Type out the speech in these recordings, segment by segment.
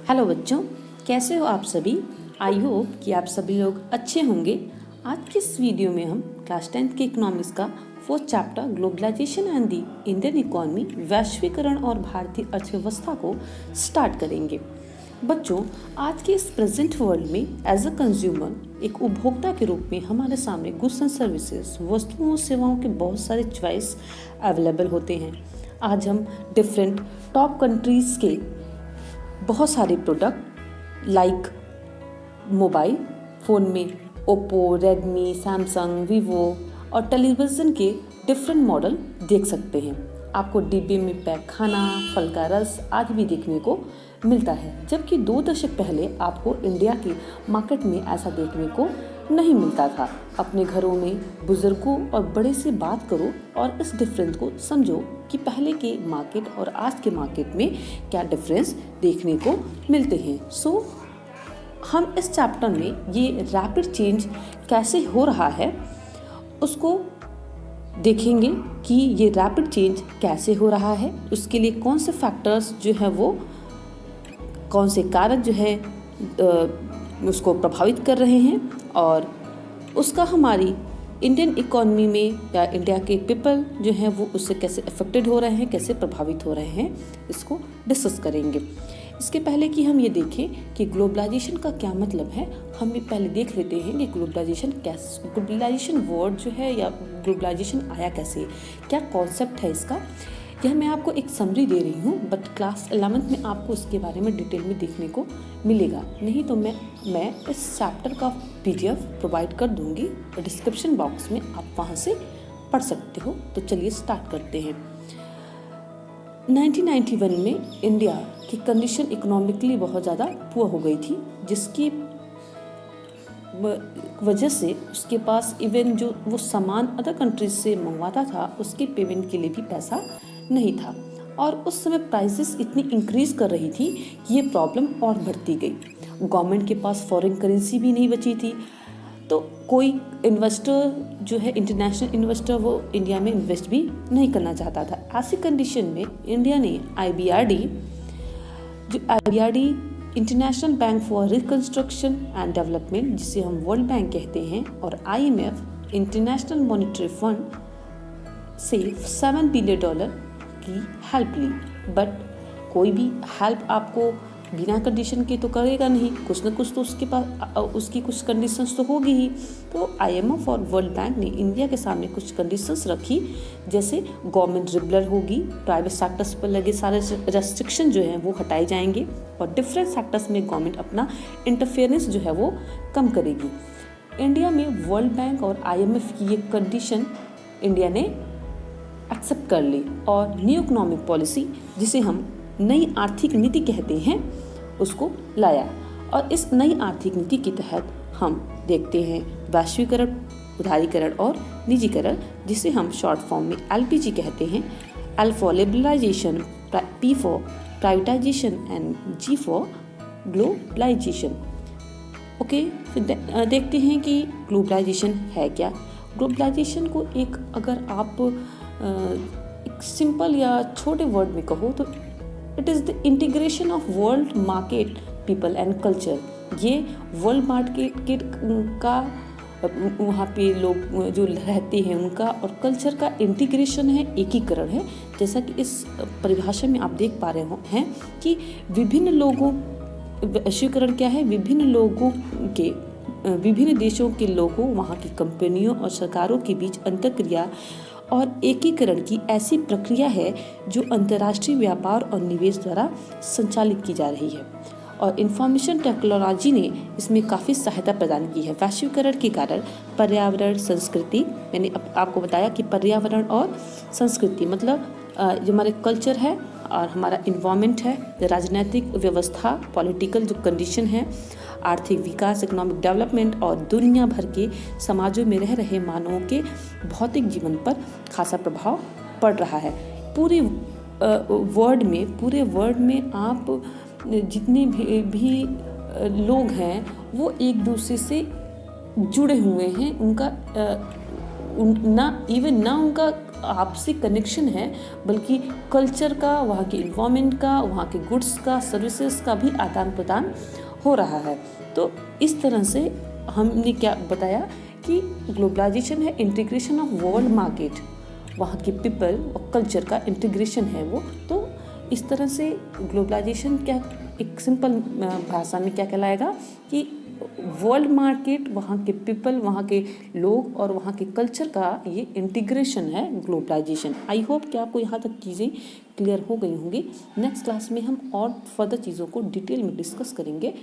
Hello बच्चों, कैसे हो आप सभी। आई होप कि आप सभी लोग अच्छे होंगे। आज के इस वीडियो में हम क्लास 10th के इकोनॉमिक्स का 4th chapter globalization and the Indian economy, वैश्वीकरण और भारतीय अर्थव्यवस्था को स्टार्ट करेंगे। बच्चों, आज के इस प्रेजेंट वर्ल्ड में एज अ कंज्यूमर, एक उपभोक्ता के रूप में हमारे सामने गुड्स एंड सर्विसेज, वस्तुओं और सेवाओं के बहुत सारे चॉइस अवेलेबल होते हैं। आज हम डिफरेंट टॉप कंट्रीज़ के बहुत सारे प्रोडक्ट लाइक मोबाइल फ़ोन में ओप्पो, रेडमी, सैमसंग, वीवो और टेलीविज़न के डिफरेंट मॉडल देख सकते हैं। आपको डिब्बे में पैक खाना, फल का रस आदि भी देखने को मिलता है, जबकि 2 दशक पहले आपको इंडिया की मार्केट में ऐसा देखने को नहीं मिलता था। अपने घरों में बुजुर्गों और बड़े से बात करो और इस डिफरेंस को समझो कि पहले के मार्केट और आज के मार्केट में क्या डिफरेंस देखने को मिलते हैं। हम इस चैप्टर में ये रैपिड चेंज कैसे हो रहा है उसको देखेंगे कि ये रैपिड चेंज कैसे हो रहा है, उसके लिए कौन से फैक्टर्स जो है वो, कौन से कारक जो है उसको प्रभावित कर रहे हैं और उसका हमारी इंडियन इकोनॉमी में या इंडिया के पीपल जो हैं वो उससे कैसे अफेक्टेड हो रहे हैं, कैसे प्रभावित हो रहे हैं, इसको डिस्कस करेंगे। इसके पहले कि हम ये देखें कि ग्लोबलाइजेशन का क्या मतलब है, हम ये पहले देख लेते हैं कि ग्लोबलाइजेशन वर्ड जो है या ग्लोबलाइजेशन आया कैसे, क्या कॉन्सेप्ट है इसका। यह मैं आपको एक समरी दे रही हूँ, बट क्लास 11th में आपको इसके बारे में डिटेल में देखने को मिलेगा। नहीं तो मैं इस चैप्टर का PDF प्रोवाइड कर दूँगी डिस्क्रिप्शन बॉक्स में, आप वहाँ से पढ़ सकते हो। तो चलिए स्टार्ट करते हैं। 1991 में इंडिया की कंडीशन इकोनॉमिकली बहुत ज़्यादा पुअर हो गई थी, जिसकी वजह से उसके पास इवन जो वो सामान अदर कंट्रीज से मंगवाता था उसके पेमेंट के लिए भी पैसा नहीं था, और उस समय प्राइसेस इतनी इंक्रीज कर रही थी कि ये प्रॉब्लम और बढ़ती गई। गवर्नमेंट के पास फॉरेन करेंसी भी नहीं बची थी, तो कोई इन्वेस्टर जो है, इंटरनेशनल इन्वेस्टर, वो इंडिया में इन्वेस्ट भी नहीं करना चाहता था। ऐसी कंडीशन में इंडिया ने IBRD international bank for reconstruction and development, जिसे हम वर्ल्ड बैंक कहते हैं, और IMF इंटरनेशनल मॉनेटरी फंड से $7 बिलियन की हेल्प ली। बट कोई भी हेल्प आपको बिना कंडीशन के तो करेगा नहीं, कुछ न कुछ तो उसके पास उसकी कुछ कंडीशंस तो होगी ही। तो IMF और वर्ल्ड बैंक ने इंडिया के सामने कुछ कंडीशंस रखी, जैसे गवर्नमेंट लिबरल होगी, प्राइवेट सेक्टर्स पर लगे सारे रेस्ट्रिक्शन जो हैं वो हटाए जाएंगे, और डिफरेंट सेक्टर्स में गवर्नमेंट अपना इंटरफेरेंस जो है वो कम करेगी। इंडिया में वर्ल्ड बैंक और IMF की ये कंडीशन इंडिया ने एक्सेप्ट कर ली और न्यू इकोनॉमिक पॉलिसी, जिसे हम नई आर्थिक नीति कहते हैं, उसको लाया। और इस नई आर्थिक नीति के तहत हम देखते हैं वैश्वीकरण, उदारीकरण और निजीकरण, जिसे हम शॉर्ट फॉर्म में LPG कहते हैं। L for liberalization, P for privatization and G for globalization. Okay, फिर देखते हैं कि ग्लोबलाइजेशन है क्या। ग्लोबलाइजेशन को एक अगर आप एक सिंपल या छोटे वर्ड में कहो तो it is the integration of world market, people and culture. ये वर्ल्ड मार्केट का वहाँ पे लोग जो रहते हैं उनका और कल्चर का इंटीग्रेशन है, एकीकरण है। जैसा कि इस परिभाषा में आप देख पा रहे हैं कि विभिन्न लोगों, वैश्वीकरण क्या है, विभिन्न लोगों के, विभिन्न देशों के लोगों, वहाँ की कंपनियों और सरकारों के बीच अंतर्क्रिया और एकीकरण की ऐसी प्रक्रिया है जो अंतर्राष्ट्रीय व्यापार और निवेश द्वारा संचालित की जा रही है, और इंफॉर्मेशन टेक्नोलॉजी ने इसमें काफ़ी सहायता प्रदान की है। वैश्वीकरण के कारण पर्यावरण, संस्कृति, मैंने आपको बताया कि पर्यावरण और संस्कृति मतलब जो हमारे कल्चर है और हमारा इन्वायरमेंट है, राजनीतिक व्यवस्था, पॉलिटिकल जो कंडीशन है, आर्थिक विकास, इकोनॉमिक डेवलपमेंट और दुनिया भर के समाजों में रह रहे मानवों के भौतिक जीवन पर खासा प्रभाव पड़ रहा है। पूरे वर्ल्ड में आप जितने भी लोग हैं वो एक दूसरे से जुड़े हुए हैं। उनका आपसी कनेक्शन है, बल्कि कल्चर का, वहाँ के इन्वायरमेंट का, वहाँ के गुड्स का, सर्विसेज का भी आदान प्रदान हो रहा है। तो इस तरह से हमने क्या बताया कि ग्लोबलाइजेशन है इंटीग्रेशन ऑफ वर्ल्ड मार्केट, वहाँ के पीपल और कल्चर का इंटीग्रेशन है वो। तो इस तरह से ग्लोबलाइजेशन क्या, एक सिंपल भाषा में क्या कहलाएगा कि वर्ल्ड मार्केट, वहाँ के पीपल, वहाँ के लोग और वहाँ के कल्चर का ये इंटीग्रेशन है ग्लोबलाइजेशन। आई होप कि आपको यहाँ तक चीज़ें क्लियर हो गई होंगी। नेक्स्ट क्लास में हम और फर्दर चीज़ों को डिटेल में डिस्कस करेंगे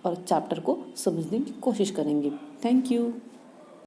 और चैप्टर को समझने की कोशिश करेंगे। Thank you.